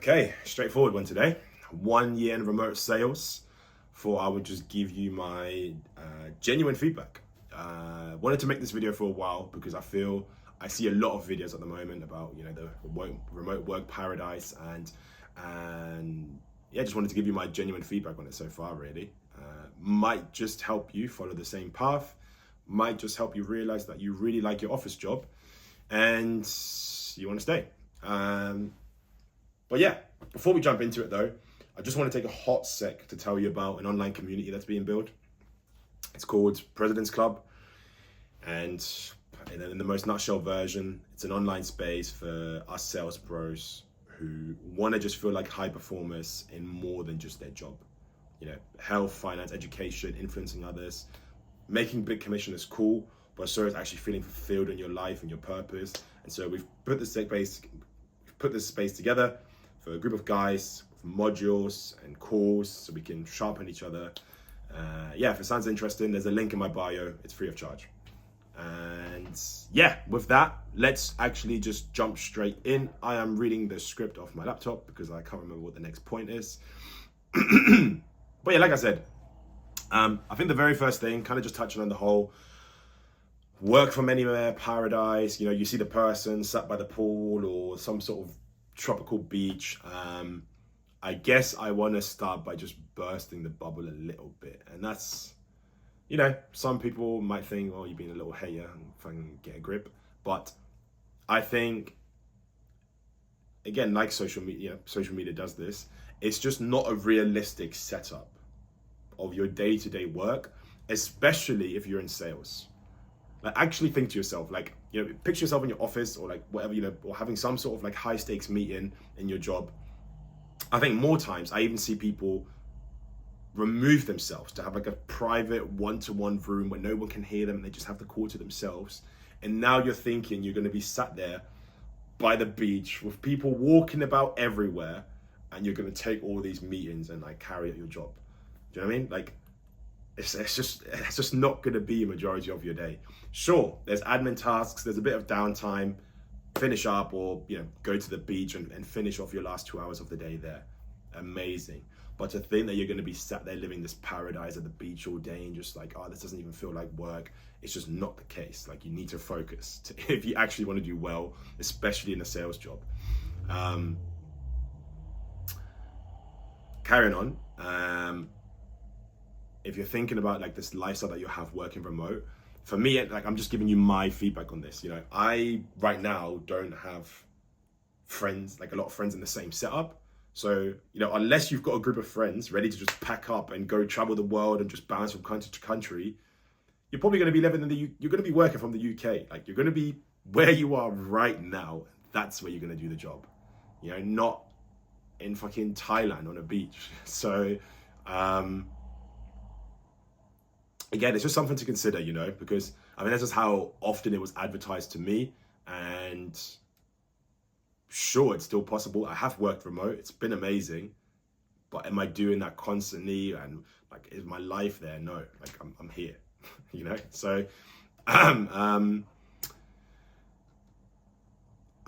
Okay, straightforward one today. 1 year in remote sales. Thought I would just give you my genuine feedback. Wanted to make this video for a while because I see a lot of videos at the moment about the remote work paradise and yeah, just wanted to give you my genuine feedback on it so far. Really, might just help you follow the same path. Might just help you realize that you really like your office job and you want to stay. But yeah, before we jump into it though, I just want to take a hot sec to tell you about an online community that's being built. It's called President's Club. And in the most nutshell version, it's an online space for us sales pros who want to just feel like high performers in more than just their job. Health, finance, education, influencing others. Making big commission is cool, but so is actually feeling fulfilled in your life and your purpose. And so we've put this space together for a group of guys with modules and calls so we can sharpen each other. If it sounds interesting, there's a link in my bio. It's free of charge. And yeah, with that, let's actually just jump straight in. I am reading the script off my laptop because I can't remember what the next point is. But yeah, like I said, I think the very first thing, kind of just touching on the whole work from anywhere paradise. You see the person sat by the pool or some sort of tropical beach. I guess I want to start by just bursting the bubble a little bit, and that's, some people might think, oh, you're being a little hater and fucking get a grip. But I think, again, like social media does this, it's just not a realistic setup of your day-to-day work, especially if you're in sales. Like, actually think to yourself, picture yourself in your office or whatever, or having some sort of high stakes meeting in your job. I think more times I even see people remove themselves to have a private one-to-one room where no one can hear them and they just have the call to themselves. And now you're thinking you're going to be sat there by the beach with people walking about everywhere and you're going to take all these meetings and carry out your job. Do you know what I mean? It's just not going to be a majority of your day. Sure, there's admin tasks, there's a bit of downtime, finish up or go to the beach and finish off your last 2 hours of the day there. Amazing. But to think that you're going to be sat there living this paradise at the beach all day and just this doesn't even feel like work, it's just not the case. You need to focus if you actually want to do well, especially in a sales job. Carrying on. If you're thinking about this lifestyle that you have working remote, for me, I'm just giving you my feedback on this. I right now don't have friends, a lot of friends in the same setup. So, unless you've got a group of friends ready to just pack up and go travel the world and just bounce from country to country, you're probably going to be you're going to be working from the UK. You're going to be where you are right now. That's where you're going to do the job. Not in fucking Thailand on a beach. So, again, it's just something to consider, because that's just how often it was advertised to me. And sure, it's still possible. I have worked remote. It's been amazing. But am I doing that constantly? And is my life there? No, I'm here, So, I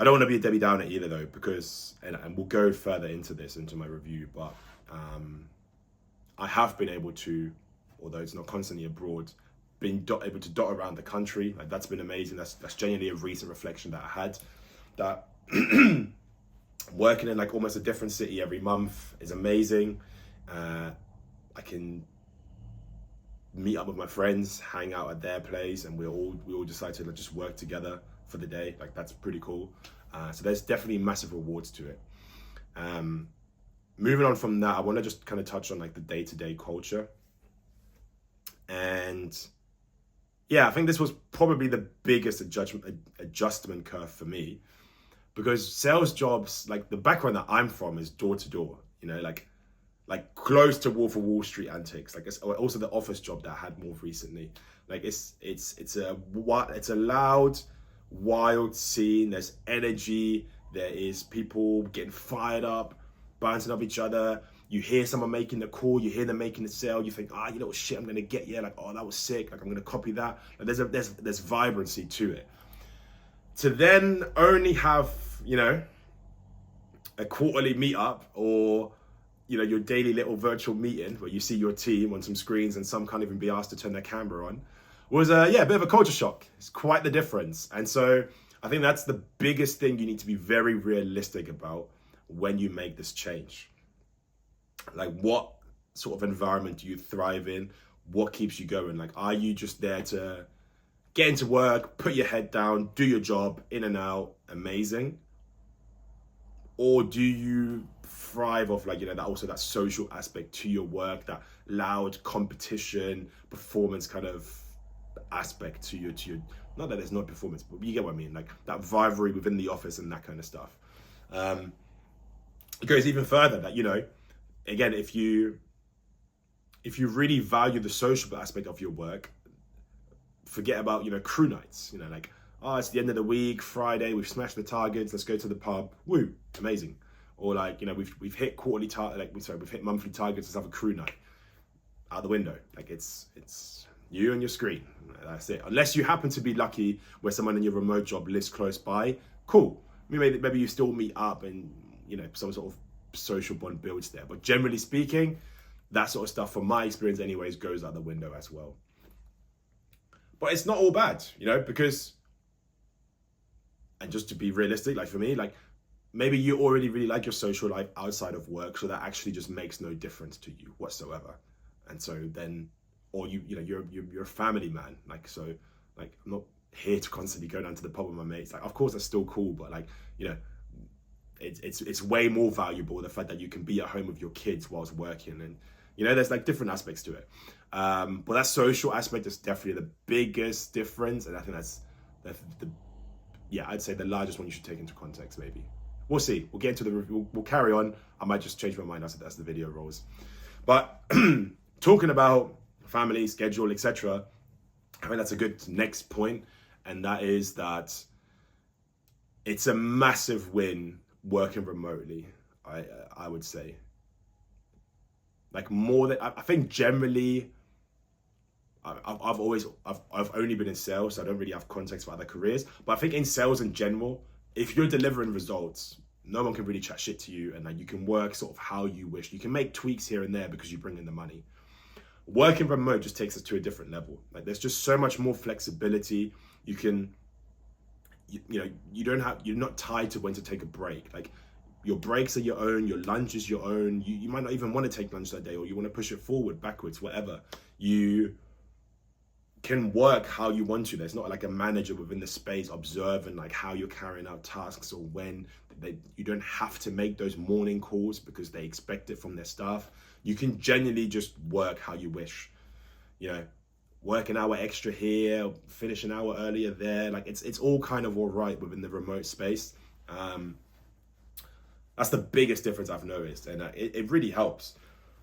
don't want to be a Debbie Downer either though, because, and we'll go further into my review, but I have been able to, although it's not constantly abroad, been able to dot around the country. That's been amazing. That's genuinely a recent reflection that I had. That working in almost a different city every month is amazing. I can meet up with my friends, hang out at their place, and we all decide to just work together for the day. That's pretty cool. So there's definitely massive rewards to it. Moving on from that, I want to just kind of touch on the day-to-day culture. And yeah, I think this was probably the biggest adjustment curve for me, because sales jobs, the background that I'm from is door to door, close to Wolf of Wall Street antics. It's also the office job that I had more recently. It's a loud, wild scene. There's energy. There is people getting fired up, bouncing off each other. You hear someone making the call, you hear them making the sale, you think, shit, I'm gonna get you. Oh, that was sick. I'm gonna copy that. There's vibrancy to it. To then only have a quarterly meetup, or your daily little virtual meeting where you see your team on some screens and some can't even be asked to turn their camera on, was a bit of a culture shock. It's quite the difference. And so I think that's the biggest thing you need to be very realistic about when you make this change. Like, what sort of environment do you thrive in? What keeps you going? Like, are you just there to get into work, put your head down, do your job, in and out, amazing? Or do you thrive off that social aspect to your work, that loud competition, performance kind of aspect to your not that there's no performance, but you get what I mean, like that rivalry within the office and that kind of stuff. It goes even further that, again, if you really value the social aspect of your work, forget about, crew nights, like, oh, it's the end of the week, Friday, we've smashed the targets, let's go to the pub, woo, amazing. Or like, we've hit quarterly we've hit monthly targets, let's have a crew night. Out the window. Like, it's you and your screen, that's it. Unless you happen to be lucky where someone in your remote job lives close by, cool. Maybe you still meet up and, some sort of social bond builds there. But generally speaking, that sort of stuff, from my experience anyways, goes out the window as well. But it's not all bad, because, and just to be realistic, like for me, like maybe you already really like your social life outside of work, so that actually just makes no difference to you whatsoever. And so then, or you're a family man, like, so like I'm not here to constantly go down to the pub with my mates. Like, of course that's still cool, but like, it's way more valuable, the fact that you can be at home with your kids whilst working, and there's like different aspects to it. But that social aspect is definitely the biggest difference, and I think that's I'd say the largest one you should take into context. Maybe we'll see. We'll get into the review. We'll carry on. I might just change my mind as the video rolls. But talking about family, schedule, etc., I think that's a good next point, and that is that it's a massive win working remotely. I would say, like, more than I think generally. I've only been in sales, so I don't really have context for other careers. But I think in sales in general, if you're delivering results, no one can really chat shit to you, and like you can work sort of how you wish. You can make tweaks here and there because you bring in the money. Working remote just takes us to a different level. Like, there's just so much more flexibility. You can, you're not tied to when to take a break. Like, your breaks are your own, your lunch is your own. You might not even want to take lunch that day, or you want to push it forward, backwards, whatever. You can work how you want to. There's not like a manager within the space observing like how you're carrying out tasks, or when you don't have to make those morning calls because they expect it from their staff. You can genuinely just work how you wish. Work an hour extra here, finish an hour earlier there. Like, it's all kind of all right within the remote space. That's the biggest difference I've noticed, and it really helps.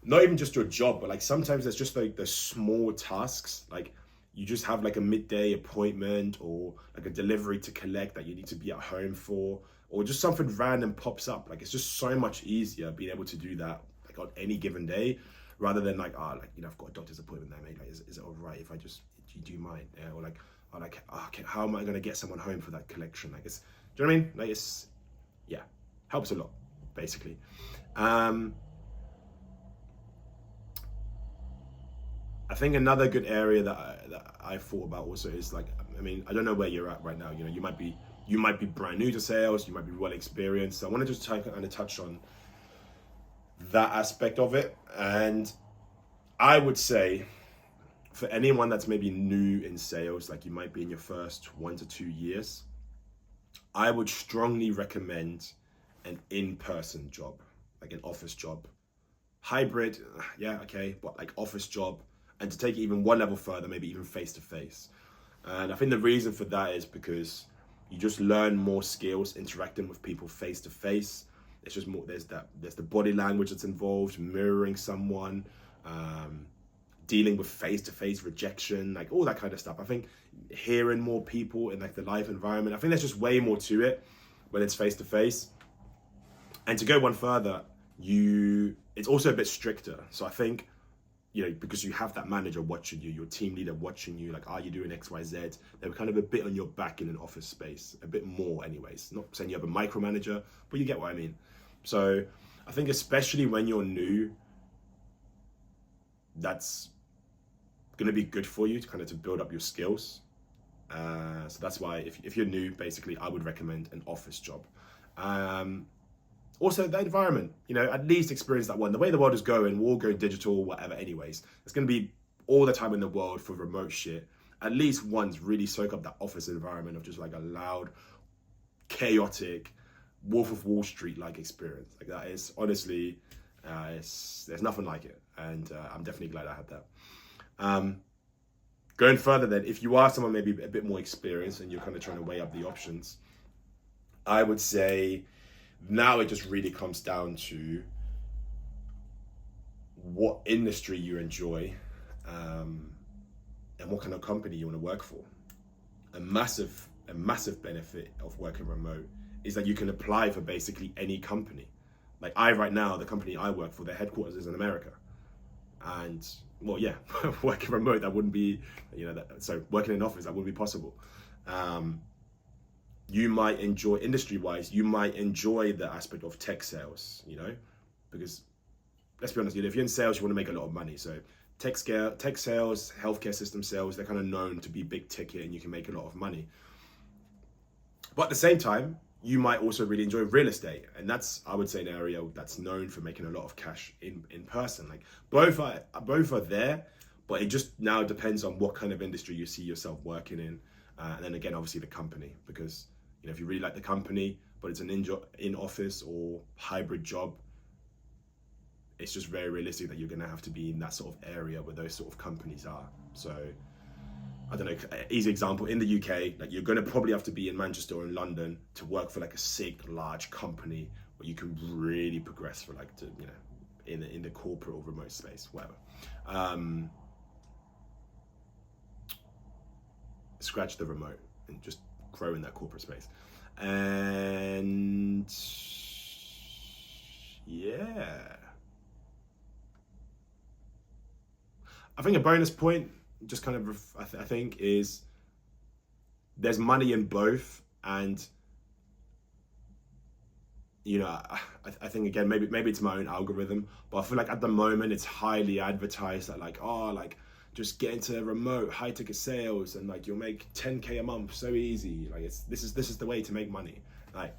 Not even just your job, but like sometimes there's just like the small tasks, like you just have like a midday appointment or like a delivery to collect that you need to be at home for, or just something random pops up. Like, it's just so much easier being able to do that like on any given day, rather than like, I've got a doctor's appointment there, mate. Like, is it all right if I just, do you mind? Yeah, or like, how am I going to get someone home for that collection? Like, do you know what I mean? Like, helps a lot, basically. I think another good area that I thought about also is like, I don't know where you're at right now. You might be brand new to sales, you might be well experienced. So I want to just kind of touch on that aspect of it. And I would say for anyone that's maybe new in sales, like you might be in your first 1 to 2 years, I would strongly recommend an in-person job, like an office job. Hybrid, yeah, okay, but like office job. And to take it even one level further, maybe even face-to-face. And I think the reason for that is because you just learn more skills interacting with people face-to-face. It's just more, there's the body language that's involved, mirroring someone, dealing with face-to-face rejection, like all that kind of stuff. I think hearing more people in like the live environment, I think there's just way more to it when it's face-to-face. And to go one further, it's also a bit stricter. So I think, because you have that manager watching you, your team leader watching you, like, are you doing X, Y, Z? They're kind of a bit on your back in an office space, a bit more anyways. Not saying you have a micromanager, but you get what I mean. So I think especially when you're new, that's going to be good for you to kind of to build up your skills. So that's why if you're new, basically, I would recommend an office job. Also, the environment, at least experience that one. The way the world is going, we'll all go digital, whatever, anyways. It's going to be all the time in the world for remote shit. At least once really soak up that office environment of just like a loud, chaotic, Wolf of Wall Street like experience. Like that is honestly, there's nothing like it. And I'm definitely glad I had that. Going further then, if you are someone maybe a bit more experienced and you're kind of trying to weigh up the options, I would say now it just really comes down to what industry you enjoy, and what kind of company you want to work for. A massive benefit of working remote is that you can apply for basically any company. Like right now, the company I work for, their headquarters is in America. And well, yeah, working remote, that wouldn't be, so working in an office, that wouldn't be possible. You might enjoy, industry-wise, you might enjoy the aspect of tech sales, because let's be honest, if you're in sales, you want to make a lot of money. So tech sales, healthcare system sales, they're kind of known to be big ticket and you can make a lot of money. But at the same time, you might also really enjoy real estate. And that's, I would say, an area that's known for making a lot of cash in person. Like both are there, but it just now depends on what kind of industry you see yourself working in. And then again, obviously the company, because if you really like the company, but it's an in-office or hybrid job, it's just very realistic that you're going to have to be in that sort of area where those sort of companies are. So I don't know, easy example, in the UK, like you're going to probably have to be in Manchester or in London to work for like a sick, large company where you can really progress for like, in the corporate or remote space, whatever. Scratch the remote and just grow in that corporate space. And yeah. I think a bonus point, just kind of, I think, is there's money in both, and I think again maybe it's my own algorithm, but I feel like at the moment it's highly advertised that like just get into remote high ticket sales and like you'll make 10K a month so easy. Like this is the way to make money. Like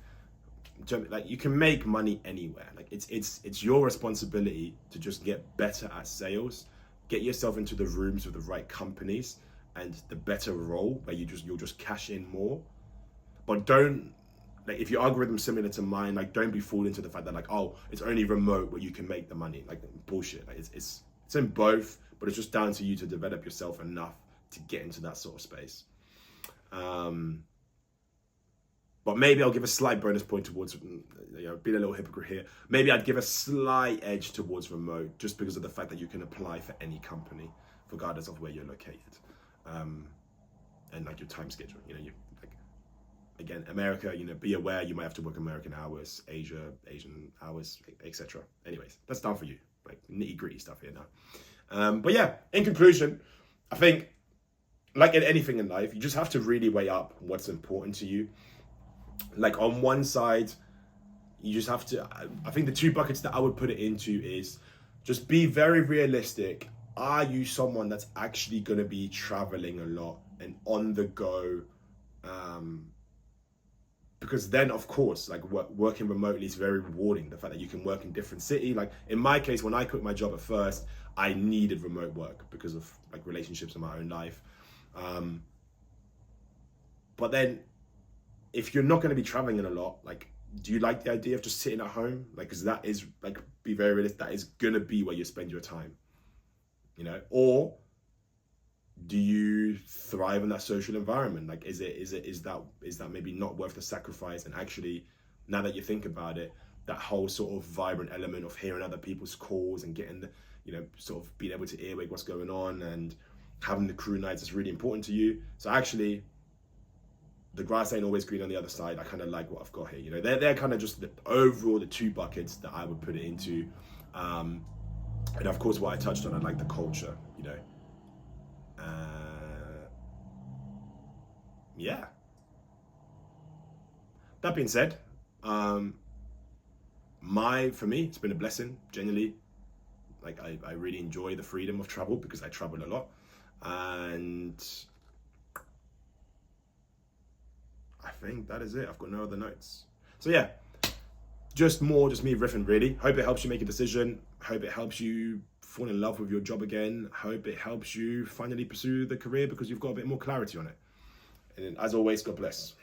you can make money anywhere. Like it's your responsibility to just get better at sales. Get yourself into the rooms with the right companies and the better role where you'll just cash in more. But don't, like, if your algorithm's similar to mine, like don't be fooled into the fact that like, oh, it's only remote where you can make the money. Like bullshit. Like it's in both, but it's just down to you to develop yourself enough to get into that sort of space. But maybe I'll give a slight bonus point towards, being a little hypocrite here. Maybe I'd give a slight edge towards remote just because of the fact that you can apply for any company, regardless of where you're located, and like your time schedule. Again, America. Be aware you might have to work American hours, Asian hours, etc. Anyways, that's done for you. Like nitty gritty stuff here now. But yeah, in conclusion, I think, like in anything in life, you just have to really weigh up what's important to you. Like on one side, you just have to, I think the two buckets that I would put it into is just be very realistic. Are you someone that's actually going to be traveling a lot and on the go? Because then, of course, like working remotely is very rewarding. The fact that you can work in different city. Like in my case, when I quit my job at first, I needed remote work because of like relationships in my own life. But then, if you're not going to be traveling in a lot, like, do you like the idea of just sitting at home? Like, because that is, like, be very realistic, that is going to be where you spend your time, Or do you thrive in that social environment? Like, is that maybe not worth the sacrifice? And actually, now that you think about it, that whole sort of vibrant element of hearing other people's calls and getting the, sort of being able to earwig what's going on and having the crew nights is really important to you. So actually, the grass ain't always green on the other side. I kind of like what I've got here. They're kind of just the two buckets that I would put it into. And of course, what I touched on, I like the culture, Yeah. That being said, For me, it's been a blessing, genuinely. Like, I really enjoy the freedom of travel because I travel a lot. And I think that is it. I've got no other notes. So yeah, just me riffing, really. Hope it helps you make a decision. Hope it helps you fall in love with your job again. Hope it helps you finally pursue the career because you've got a bit more clarity on it. And as always, God bless.